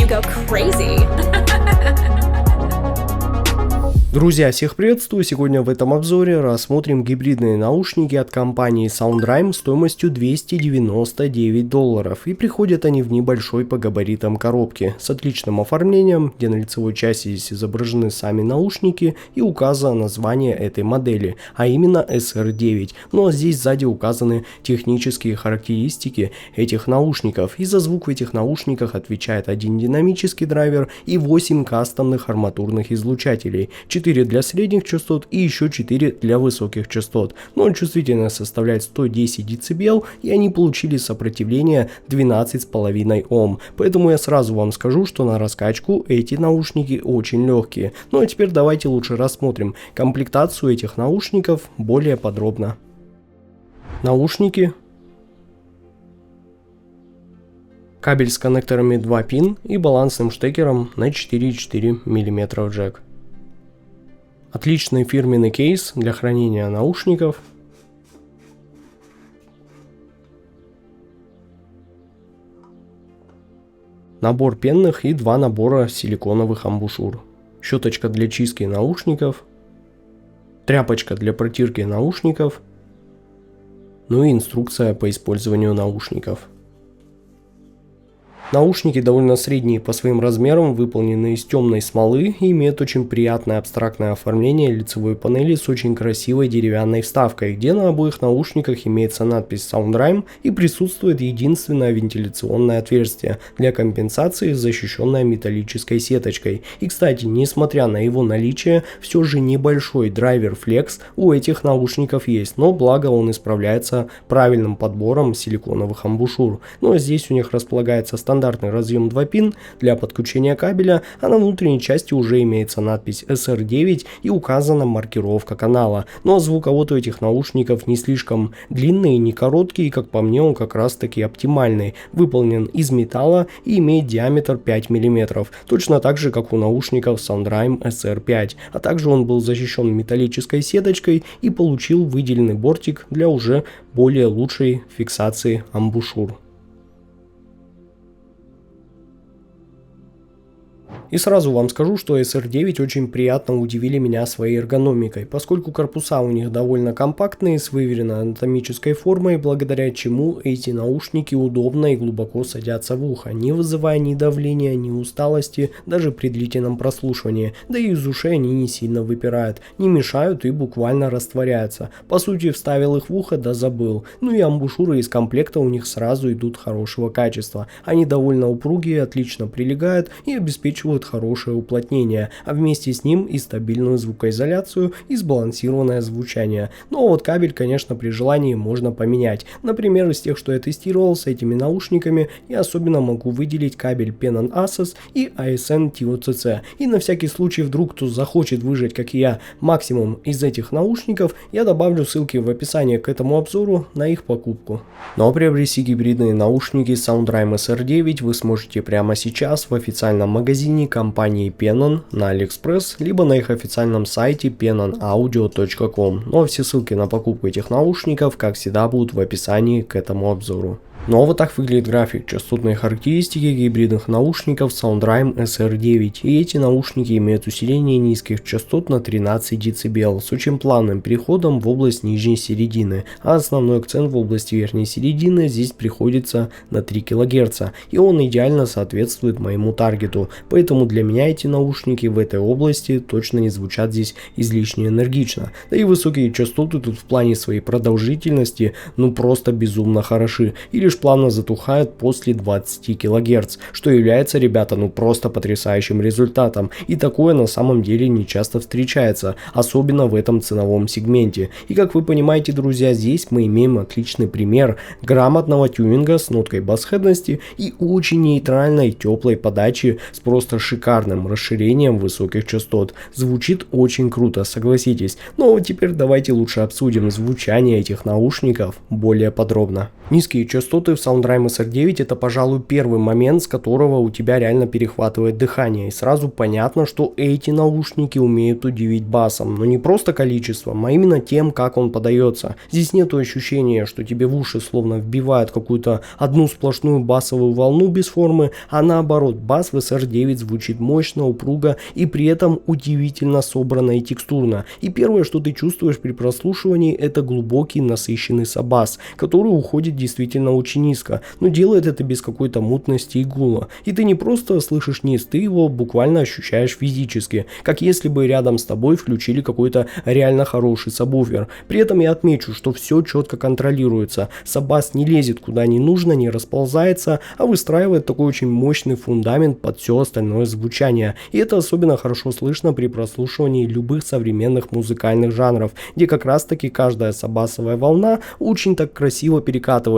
go crazy. Друзья, всех приветствую! Сегодня в этом обзоре рассмотрим гибридные наушники от компании SoundRhyme стоимостью $299. И приходят они в небольшой по габаритам коробке с отличным оформлением, где на лицевой части здесь изображены сами наушники и указано название этой модели, а именно SR9. Ну а здесь сзади указаны технические характеристики этих наушников. И за звук в этих наушниках отвечает один динамический драйвер и 8 кастомных арматурных излучателей. 4 для средних частот и еще 4 для высоких частот. Но чувствительность составляет 110 дБ, и они получили сопротивление 12,5 Ом. Поэтому я сразу вам скажу, что на раскачку эти наушники очень легкие. Ну а теперь давайте лучше рассмотрим комплектацию этих наушников более подробно. Наушники. Кабель с коннекторами 2 пин и балансным штекером на 4,4 мм джек. Отличный фирменный кейс для хранения наушников. Набор пенных и 2 набора силиконовых амбушюр. Щеточка для чистки наушников. Тряпочка для протирки наушников. Ну и инструкция по использованию наушников. Наушники довольно средние по своим размерам, выполнены из темной смолы и имеют очень приятное абстрактное оформление лицевой панели с очень красивой деревянной вставкой, где на обоих наушниках имеется надпись SoundRhyme и присутствует единственное вентиляционное отверстие для компенсации, защищенное металлической сеточкой. И кстати, несмотря на его наличие, все же небольшой драйвер Flex у этих наушников есть, но благо он исправляется правильным подбором силиконовых амбушюр. Но здесь у них располагается стандартный разъем 2 пин для подключения кабеля, а на внутренней части уже имеется надпись SR9 и указана маркировка канала. Но звуковод у этих наушников не слишком длинный и не короткий, как по мне он как раз таки оптимальный. Выполнен из металла и имеет диаметр 5 мм, точно так же как у наушников SoundRhyme SR5, а также он был защищен металлической сеточкой и получил выделенный бортик для уже более лучшей фиксации амбушюр. И сразу вам скажу, что SR9 очень приятно удивили меня своей эргономикой, поскольку корпуса у них довольно компактные, с выверенной анатомической формой, благодаря чему эти наушники удобно и глубоко садятся в ухо, не вызывая ни давления, ни усталости, даже при длительном прослушивании, да и из ушей они не сильно выпирают, не мешают и буквально растворяются. По сути, вставил их в ухо, да забыл. Ну и амбушюры из комплекта у них сразу идут хорошего качества. Они довольно упругие, отлично прилегают и обеспечивают хорошее уплотнение, а вместе с ним и стабильную звукоизоляцию и сбалансированное звучание. Но вот кабель, конечно, при желании можно поменять. Например, из тех, что я тестировал с этими наушниками, я особенно могу выделить кабель Penon Asus и ASN TOCC. И на всякий случай, вдруг кто захочет выжать, как и я, максимум из этих наушников, я добавлю ссылки в описании к этому обзору на их покупку. Но приобрести гибридные наушники SoundRhyme SR9 вы сможете прямо сейчас в официальном магазине компании Penon на AliExpress, либо на их официальном сайте penonaudio.com. Но все ссылки на покупку этих наушников, как всегда, будут в описании к этому обзору. Ну а вот так выглядит график частотной характеристики гибридных наушников SoundRhyme SR9. И эти наушники имеют усиление низких частот на 13 дБ с очень плавным переходом в область нижней середины, а основной акцент в области верхней середины здесь приходится на 3 кГц, и он идеально соответствует моему таргету, поэтому для меня эти наушники в этой области точно не звучат здесь излишне энергично. Да и высокие частоты тут в плане своей продолжительности ну просто безумно хороши, и лишь плавно затухает после 20 кГц, что является, ребята, ну просто потрясающим результатом, и такое на самом деле не часто встречается, особенно в этом ценовом сегменте. И как вы понимаете, друзья, здесь мы имеем отличный пример грамотного тюнинга с ноткой басхедности и очень нейтральной теплой подачи с просто шикарным расширением высоких частот. Звучит очень круто, согласитесь. Но теперь давайте лучше обсудим звучание этих наушников более подробно. Низкие частоты в SoundRime SR9 это, пожалуй, первый момент, с которого у тебя реально перехватывает дыхание. И сразу понятно, что эти наушники умеют удивить басом. Но не просто количеством, а именно тем, как он подается. Здесь нет ощущения, что тебе в уши словно вбивают какую-то одну сплошную басовую волну без формы, а наоборот, бас в SR9 звучит мощно, упруго и при этом удивительно собрано и текстурно. И первое, что ты чувствуешь при прослушивании, это глубокий насыщенный сабас, который уходит действительно очень низко, но делает это без какой-то мутности и гула. И ты не просто слышишь низ, ты его буквально ощущаешь физически, как если бы рядом с тобой включили какой-то реально хороший сабвуфер. При этом я отмечу, что все четко контролируется. Сабас не лезет куда не нужно, не расползается, а выстраивает такой очень мощный фундамент под все остальное звучание. И это особенно хорошо слышно при прослушивании любых современных музыкальных жанров, где как раз таки каждая сабасовая волна очень так красиво перекатывается,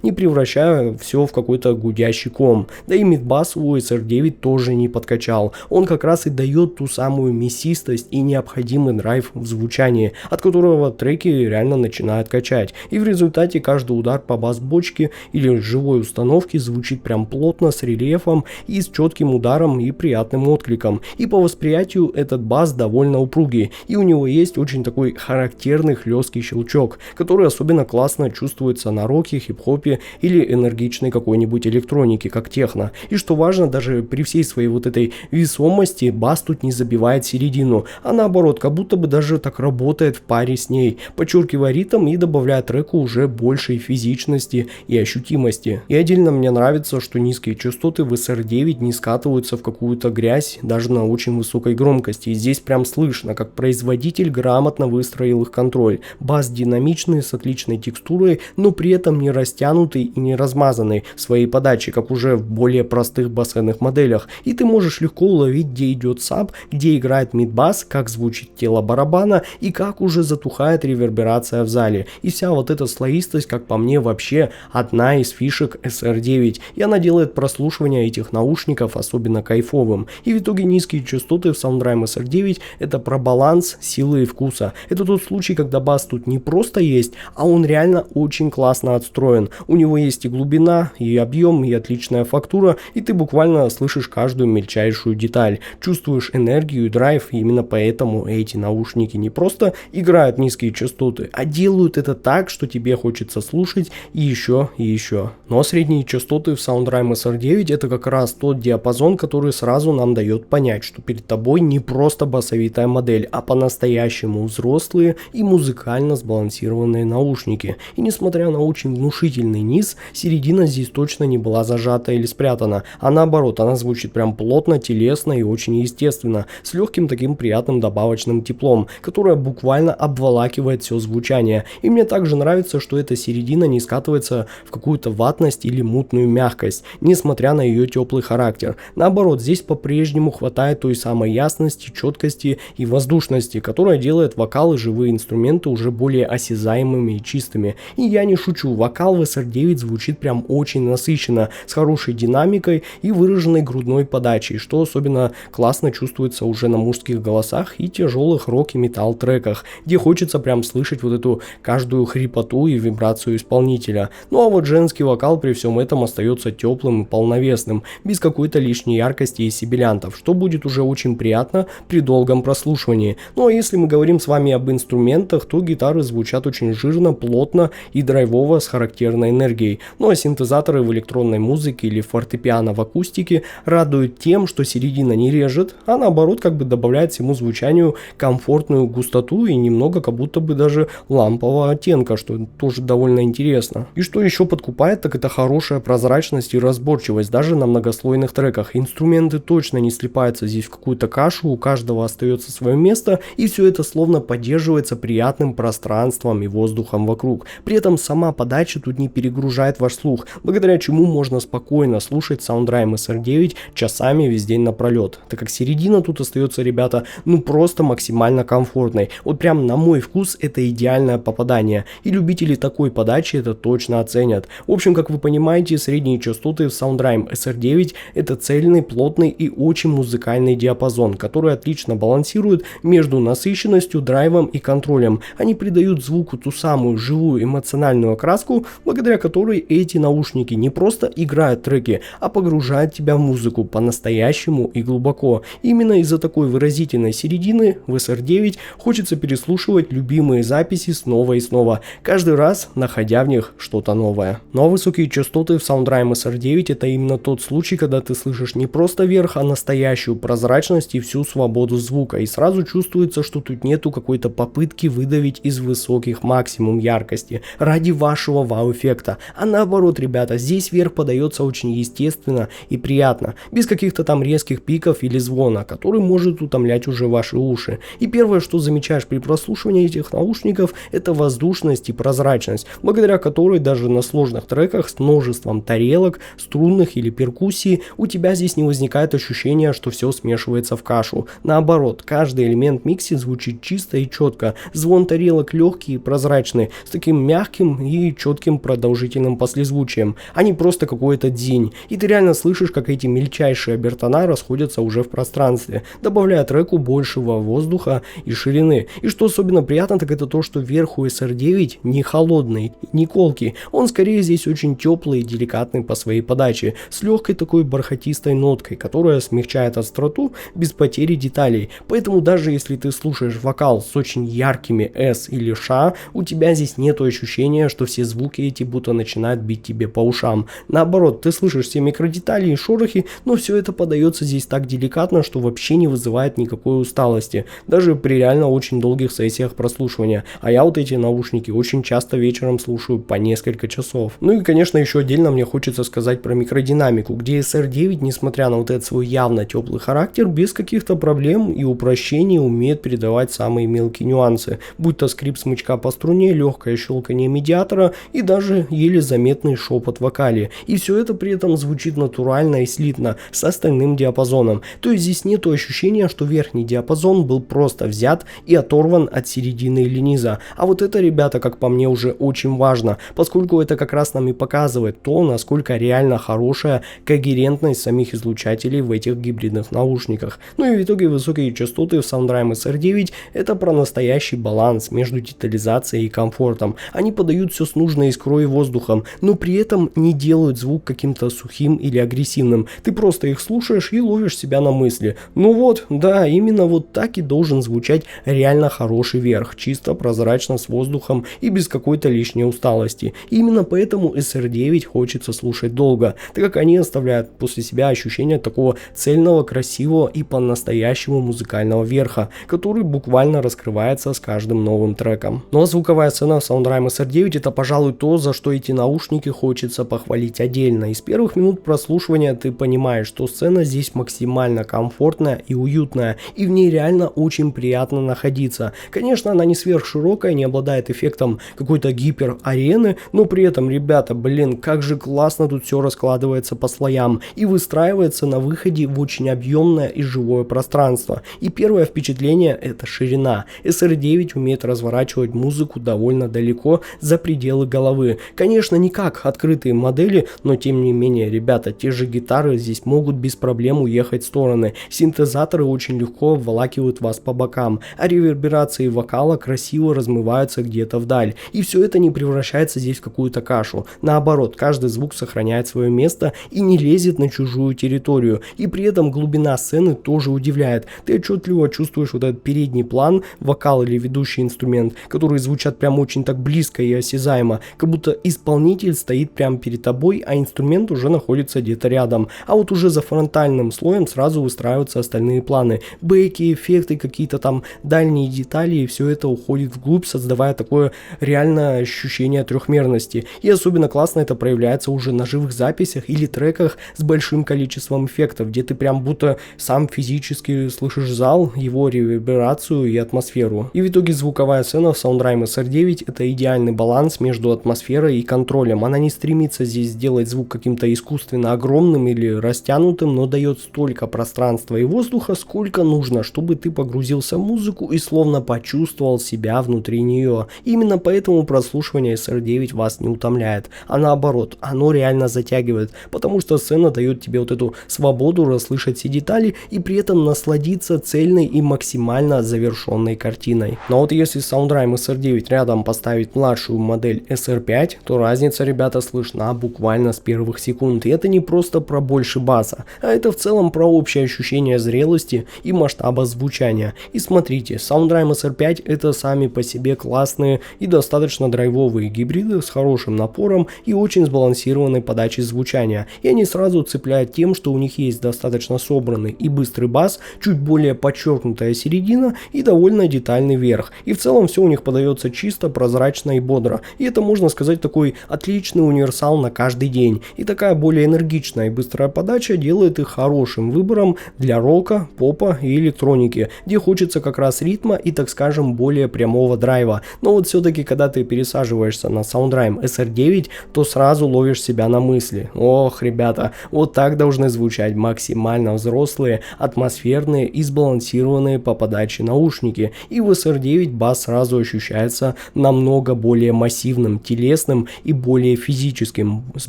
не превращая все в какой-то гудящий ком. Да и мидбас у SR9 тоже не подкачал. Он как раз и дает ту самую мясистость и необходимый драйв в звучании, от которого треки реально начинают качать. И в результате каждый удар по бас-бочке или живой установке звучит прям плотно, с рельефом и с четким ударом и приятным откликом. И по восприятию этот бас довольно упругий, и у него есть очень такой характерный хлесткий щелчок, который особенно классно чувствуется на роке, хип-хопе или энергичной какой-нибудь электронике, как техно. И что важно, даже при всей своей вот этой весомости бас тут не забивает середину, а наоборот, как будто бы даже так работает в паре с ней, подчеркивая ритм и добавляя треку уже большей физичности и ощутимости. И отдельно мне нравится, что низкие частоты в SR9 не скатываются в какую-то грязь даже на очень высокой громкости. И здесь прям слышно, как производитель грамотно выстроил их контроль. Бас динамичный, с отличной текстурой, но при этом не растянутый и не размазанный в своей подаче, как уже в более простых бассейных моделях. И ты можешь легко уловить, где идет саб, где играет мидбас, как звучит тело барабана и как уже затухает реверберация в зале. И вся вот эта слоистость, как по мне, вообще одна из фишек SR9. И она делает прослушивание этих наушников особенно кайфовым. И в итоге низкие частоты в SoundRime SR9 это про баланс силы и вкуса. Это тот случай, когда бас тут не просто есть, а он реально очень классно отстроен. У него есть и глубина, и объем, и отличная фактура, и ты буквально слышишь каждую мельчайшую деталь. Чувствуешь энергию и драйв, и именно поэтому эти наушники не просто играют низкие частоты, а делают это так, что тебе хочется слушать и еще, и еще. Но средние частоты в SoundRime SR9 это как раз тот диапазон, который сразу нам дает понять, что перед тобой не просто басовитая модель, а по-настоящему взрослые и музыкально сбалансированные наушники. И несмотря на очень внушительный низ, середина здесь точно не была зажата или спрятана, а наоборот, она звучит прям плотно, телесно и очень естественно, с легким таким приятным добавочным теплом, которое буквально обволакивает все звучание. И мне также нравится, что эта середина не скатывается в какую-то ватность или мутную мягкость, несмотря на ее теплый характер. Наоборот, здесь по-прежнему хватает той самой ясности, четкости и воздушности, которая делает вокал и живые инструменты уже более осязаемыми и чистыми. И я не шучу, вокал в SR9 звучит прям очень насыщенно, с хорошей динамикой и выраженной грудной подачей, что особенно классно чувствуется уже на мужских голосах и тяжелых рок и металл треках, где хочется прям слышать вот эту каждую хрипоту и вибрацию исполнителя. Ну а вот женский вокал при всем этом остается теплым и полновесным, без какой-то лишней яркости и сибилянтов, что будет уже очень приятно при долгом прослушивании. Ну а если мы говорим с вами об инструментах, то гитары звучат очень жирно, плотно и драйвово с характерной энергией. Ну а синтезаторы в электронной музыке или фортепиано в акустике радуют тем, что середина не режет, а наоборот как бы добавляет всему звучанию комфортную густоту и немного как будто бы даже лампового оттенка, что тоже довольно интересно. И что еще подкупает, так это хорошая прозрачность и разборчивость даже на многослойных треках. Инструменты точно не слипаются здесь в какую-то кашу, у каждого остается свое место, и все это словно поддерживается приятным пространством и воздухом вокруг. При этом сама подача тут не перегружает ваш слух, благодаря чему можно спокойно слушать SoundRime SR9 часами весь день напролет, так как середина тут остается, ребята, ну просто максимально комфортной. Вот прям на мой вкус это идеальное попадание, и любители такой подачи это точно оценят. В общем, как вы понимаете, средние частоты в SoundRime SR9 это цельный, плотный и очень музыкальный диапазон, который отлично балансирует между насыщенностью, драйвом и контролем. Они придают звуку ту самую живую эмоциональную окраску, атмосферу, благодаря которой эти наушники не просто играют треки, а погружают тебя в музыку по-настоящему и глубоко. Именно из-за такой выразительной середины в SR9 хочется переслушивать любимые записи снова и снова, каждый раз находя в них что-то новое. Ну а высокие частоты в SoundRime SR9 это именно тот случай, когда ты слышишь не просто верх, а настоящую прозрачность и всю свободу звука, и сразу чувствуется, что тут нету какой-то попытки выдавить из высоких максимум яркости ради вашего вау-эффекта, а наоборот, ребята, здесь верх подается очень естественно и приятно, без каких-то там резких пиков или звона, который может утомлять уже ваши уши. И первое, что замечаешь при прослушивании этих наушников, это воздушность и прозрачность, благодаря которой даже на сложных треках с множеством тарелок, струнных или перкуссии у тебя здесь не возникает ощущения, что все смешивается в кашу. Наоборот, каждый элемент микси звучит чисто и четко, звон тарелок легкий и прозрачный, с таким мягким и четким продолжительным послезвучием, а не просто какой-то дзинь. И ты реально слышишь, как эти мельчайшие обертона расходятся уже в пространстве, добавляя треку большего воздуха и ширины. И что особенно приятно, так это то, что верх у SR9 не холодный, не колкий, он скорее здесь очень теплый и деликатный по своей подаче, с легкой такой бархатистой ноткой, которая смягчает остроту без потери деталей. Поэтому даже если ты слушаешь вокал с очень яркими S или Ш, у тебя здесь нет ощущения, что все звуки эти будто начинают бить тебе по ушам. Наоборот, ты слышишь все микродетали и шорохи, но все это подается здесь так деликатно, что вообще не вызывает никакой усталости, даже при реально очень долгих сессиях прослушивания. А я вот эти наушники очень часто вечером слушаю по несколько часов. Ну и конечно еще отдельно мне хочется сказать про микродинамику, где SR9, несмотря на вот этот свой явно теплый характер, без каких-то проблем и упрощений умеет передавать самые мелкие нюансы, будь то скрип смычка по струне, легкое щелканье медиатора и даже еле заметный шепот в вокале. И все это при этом звучит натурально и слитно с остальным диапазоном. То есть здесь нет ощущения, что верхний диапазон был просто взят и оторван от середины или низа. А вот это, ребята, как по мне, уже очень важно, поскольку это как раз нам и показывает то, насколько реально хорошая когерентность самих излучателей в этих гибридных наушниках. Ну и в итоге высокие частоты в SoundRime SR9 это про настоящий баланс между детализацией и комфортом. Они подают все с нужной искрой и воздухом, но при этом не делают звук каким-то сухим или агрессивным. Ты просто их слушаешь и ловишь себя на мысли. Ну вот, да, именно вот так и должен звучать реально хороший верх, чисто, прозрачно, с воздухом и без какой-то лишней усталости. И именно поэтому SR9 хочется слушать долго, так как они оставляют после себя ощущение такого цельного, красивого и по-настоящему музыкального верха, который буквально раскрывается с каждым новым треком. Ну а звуковая сцена в SoundRime SR9 это, пожалуй, то, за что эти наушники хочется похвалить отдельно. Из первых минут прослушивания ты понимаешь, что сцена здесь максимально комфортная и уютная, и в ней реально очень приятно находиться. Конечно, она не сверхширокая, не обладает эффектом какой-то гипер-арены, но при этом, ребята, блин, как же классно тут все раскладывается по слоям и выстраивается на выходе в очень объемное и живое пространство. И первое впечатление это ширина. SR9 умеет разворачивать музыку довольно далеко за пределы головы. Конечно, не как открытые модели, но тем не менее, ребята, те же гитары здесь могут без проблем уехать в стороны. Синтезаторы очень легко обволакивают вас по бокам, а реверберации вокала красиво размываются где-то вдаль. И все это не превращается здесь в какую-то кашу. Наоборот, каждый звук сохраняет свое место и не лезет на чужую территорию. И при этом глубина сцены тоже удивляет. Ты отчетливо чувствуешь вот этот передний план, вокал или ведущий инструмент, которые звучат прям очень так близко и осязаемо, как будто исполнитель стоит прямо перед тобой, а инструмент уже находится где-то рядом. А вот уже за фронтальным слоем сразу выстраиваются остальные планы. Бэки, эффекты, какие-то там дальние детали, и все это уходит вглубь, создавая такое реальное ощущение трехмерности. И особенно классно это проявляется уже на живых записях или треках с большим количеством эффектов, где ты прям будто сам физически слышишь зал, его реверберацию и атмосферу. И в итоге звуковая сцена в SoundRime SR9 это идеальный баланс между атмосферой и контролем. Она не стремится здесь сделать звук каким-то искусственно огромным или растянутым, но дает столько пространства и воздуха, сколько нужно, чтобы ты погрузился в музыку и словно почувствовал себя внутри нее. Именно поэтому прослушивание SR9 вас не утомляет, а наоборот, оно реально затягивает, потому что сцена дает тебе вот эту свободу расслышать все детали и при этом насладиться цельной и максимально завершенной картиной. Но вот если SoundRime SR9 рядом поставить младшую модель SR SR5, то разница, ребята, слышна буквально с первых секунд. И это не просто про больше баса, а это в целом про общее ощущение зрелости и масштаба звучания. И смотрите, Soundrime SR5 это сами по себе классные и достаточно драйвовые гибриды с хорошим напором и очень сбалансированной подачей звучания. И они сразу цепляют тем, что у них есть достаточно собранный и быстрый бас, чуть более подчеркнутая середина и довольно детальный верх. И в целом все у них подается чисто, прозрачно и бодро. И это, можно сказать, такой отличный универсал на каждый день. И такая более энергичная и быстрая подача делает их хорошим выбором для рока, попа и электроники, где хочется как раз ритма и, так скажем, более прямого драйва. Но вот все-таки, когда ты пересаживаешься на Soundrime SR9, то сразу ловишь себя на мысли: ох, ребята, вот так должны звучать максимально взрослые, атмосферные и сбалансированные по подаче наушники. И в SR9 бас сразу ощущается намного более массивным, телесным и более физическим, с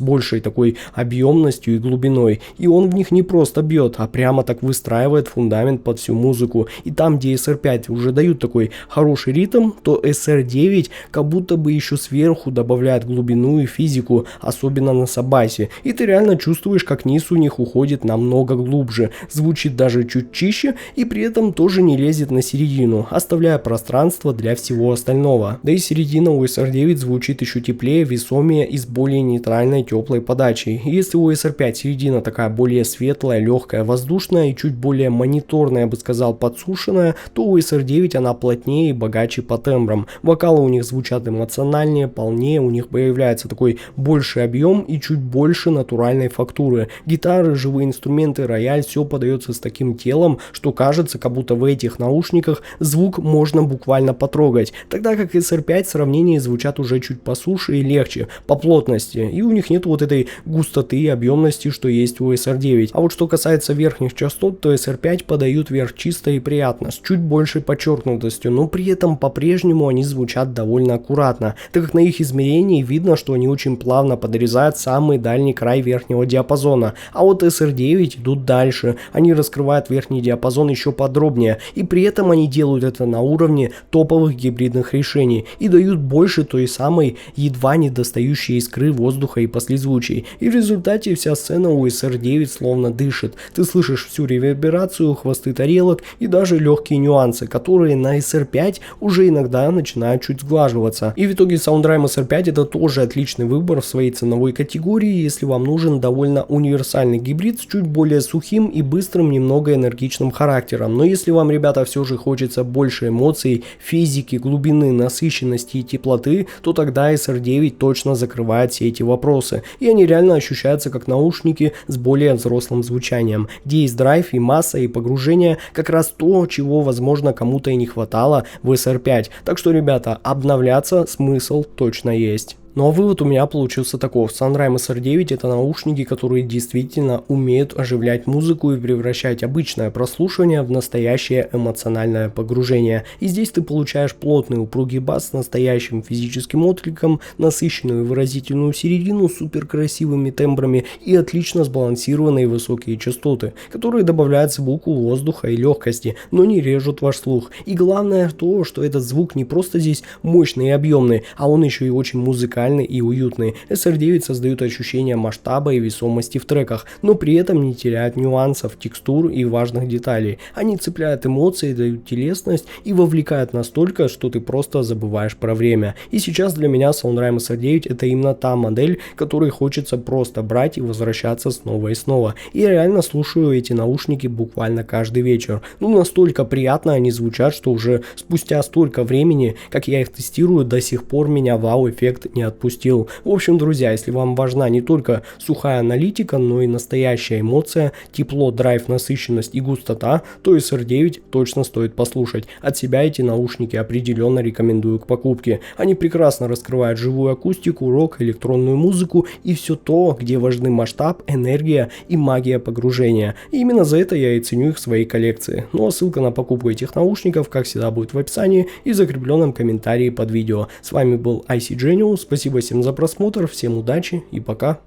большей такой объемностью и глубиной. И он в них не просто бьет, а прямо так выстраивает фундамент под всю музыку. И там, где SR5 уже дают такой хороший ритм, то SR9 как будто бы еще сверху добавляет глубину и физику, особенно на сабасе. И ты реально чувствуешь, как низ у них уходит намного глубже, звучит даже чуть чище и при этом тоже не лезет на середину, оставляя пространство для всего остального. Да и середина у SR9 звучит еще теплее, весомее и с более нейтральной теплой подачей. Если у SR5 середина такая более светлая, легкая, воздушная и чуть более мониторная, я бы сказал, подсушенная, то у SR9 она плотнее и богаче по тембрам. Вокалы у них звучат эмоциональнее, полнее, у них появляется такой больший объем и чуть больше натуральной фактуры. Гитары, живые инструменты, рояль, все подается с таким телом, что кажется, как будто в этих наушниках звук можно буквально потрогать, тогда как SR5 в сравнении звучат уже чуть по суше и легче, по плотности, и у них нет вот этой густоты и объемности, что есть у SR9. А вот что касается верхних частот, то SR5 подают вверх чисто и приятно, с чуть большей подчеркнутостью, но при этом по-прежнему они звучат довольно аккуратно, так как на их измерении видно, что они очень плавно подрезают самый дальний край верхнего диапазона. А вот SR9 идут дальше, они раскрывают верхний диапазон еще подробнее, и при этом они делают это на уровне топовых гибридных решений и дают больше той самой едва не достающей искры воздуха и послезвучий. И в результате вся сцена у SR9 словно дышит. Ты слышишь всю реверберацию, хвосты тарелок и даже легкие нюансы, которые на SR5 уже иногда начинают чуть сглаживаться. И в итоге Soundrime SR5 это тоже отличный выбор в своей ценовой категории, если вам нужен довольно универсальный гибрид с чуть более сухим и быстрым, немного энергичным характером. Но если вам, ребята, все же хочется больше эмоций, физики, глубины, насыщенности и теплоты, то тогда SR9 точно закрывает все эти вопросы. И они реально ощущаются как наушники с более взрослым звучанием, где есть драйв и масса и погружение, как раз то, чего, возможно, кому-то и не хватало в SR5. Так что, ребята, обновляться смысл точно есть. Ну а вывод у меня получился таков: Soundrime SR9 это наушники, которые действительно умеют оживлять музыку и превращать обычное прослушивание в настоящее эмоциональное погружение. И здесь ты получаешь плотный упругий бас с настоящим физическим откликом, насыщенную и выразительную середину с супер красивыми тембрами и отлично сбалансированные высокие частоты, которые добавляют звуку воздуха и легкости, но не режут ваш слух. И главное то, что этот звук не просто здесь мощный и объемный, а он еще и очень музыкальный и уютный. SR9 создают ощущение масштаба и весомости в треках, но при этом не теряют нюансов, текстур и важных деталей. Они цепляют эмоции, дают телесность и вовлекают настолько, что ты просто забываешь про время. И сейчас для меня Soundrime SR9 это именно та модель, которой хочется просто брать и возвращаться снова и снова. И я реально слушаю эти наушники буквально каждый вечер. Ну настолько приятно они звучат, что уже спустя столько времени, как я их тестирую, до сих пор меня вау-эффект не отпустил. В общем, друзья, если вам важна не только сухая аналитика, но и настоящая эмоция, тепло, драйв, насыщенность и густота, то SR9 точно стоит послушать. От себя эти наушники определенно рекомендую к покупке. Они прекрасно раскрывают живую акустику, рок, электронную музыку и все то, где важны масштаб, энергия и магия погружения. И именно за это я и ценю их в своей коллекции. Ну а ссылка на покупку этих наушников, как всегда, будет в описании и в закрепленном комментарии под видео. С вами был IC Genius. Спасибо всем за просмотр, всем удачи и пока.